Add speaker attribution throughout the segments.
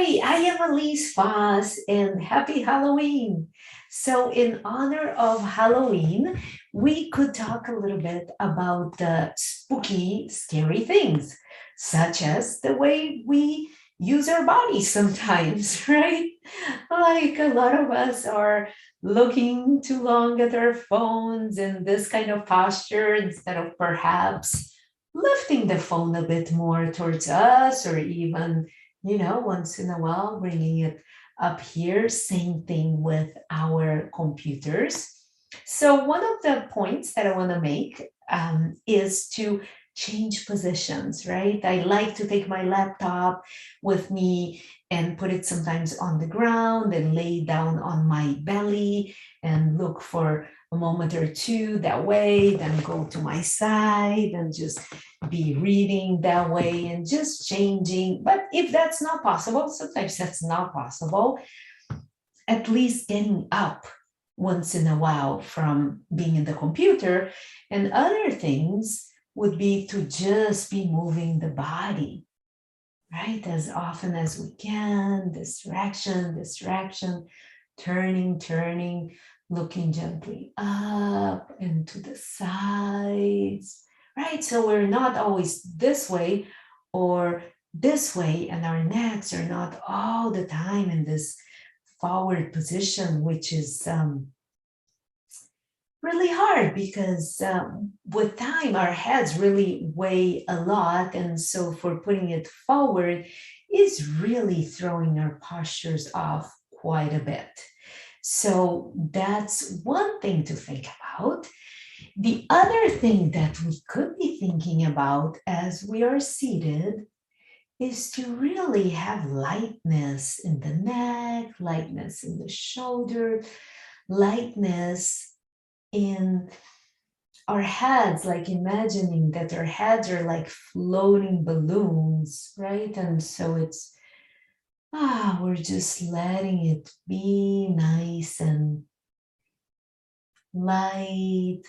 Speaker 1: Hi, I am Elise Foss and happy Halloween. So, in honor of Halloween, we could talk a little bit about the spooky, scary things, such as the way we use our bodies sometimes, right? Like a lot of us are looking too long at our phones in this kind of posture instead of perhaps lifting the phone a bit more towards us or even once in a while, bringing it up here. Same thing with our computers. So, one of the points that I want to make is to change positions, right? I like to take my laptop with me and put it sometimes on the ground and lay down on my belly and look for a moment or two that way, then go to my side and just be reading that way and just changing. But if that's not possible, sometimes that's not possible, at least getting up once in a while from being in the computer. And other things would be to just be moving the body, right? As often as we can, distraction, turning, looking gently up and to the sides, right? So we're not always this way or this way, and our necks are not all the time in this forward position, which is really hard because with time our heads really weigh a lot, and so for putting it forward is really throwing our postures off quite a bit. So that's one thing to think about. The other thing that we could be thinking about as we are seated is to really have lightness in the neck, lightness in the shoulder, lightness in our heads, like imagining that our heads are like floating balloons, right? And so it's, we're just letting it be nice and light,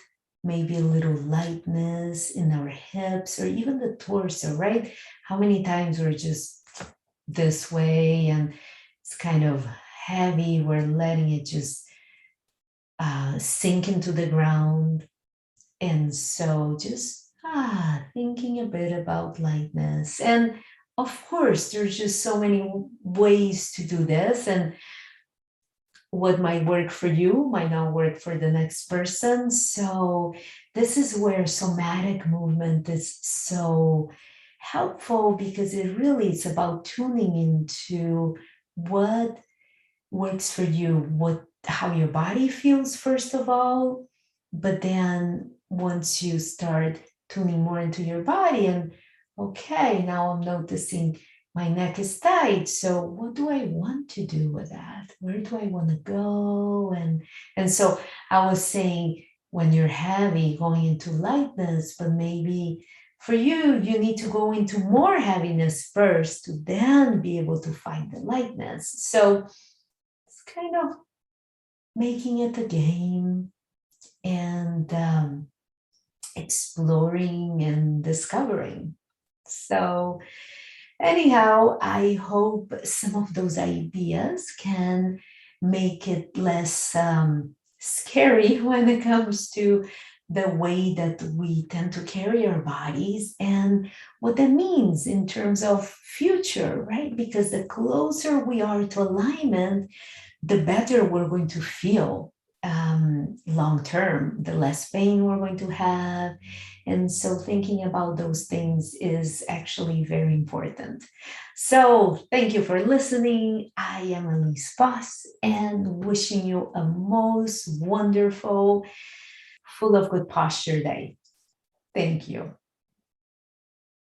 Speaker 1: maybe a little lightness in our hips or even the torso, right? How many times we're just this way and it's kind of heavy, we're letting it just sink into the ground. And so just thinking a bit about lightness. And of course, there's just so many ways to do this. And what might work for you might not work for the next person. So this is where somatic movement is so helpful, because it really is about tuning into what works for you, how your body feels first of all, but then once you start tuning more into your body and okay, now I'm noticing my neck is tight, so what do I want to do with that? Where do I want to go? And so I was saying, when you're heavy, going into lightness, but maybe for you, you need to go into more heaviness first to then be able to find the lightness. So it's kind of making it a game and exploring and discovering. So, anyhow, I hope some of those ideas can make it less scary when it comes to the way that we tend to carry our bodies and what that means in terms of future, right? Because the closer we are to alignment, the better we're going to feel long term, the less pain we're going to have. And so thinking about those things is actually very important. So thank you for listening. I am Elise Foss and wishing you a most wonderful, full of good posture day. Thank you.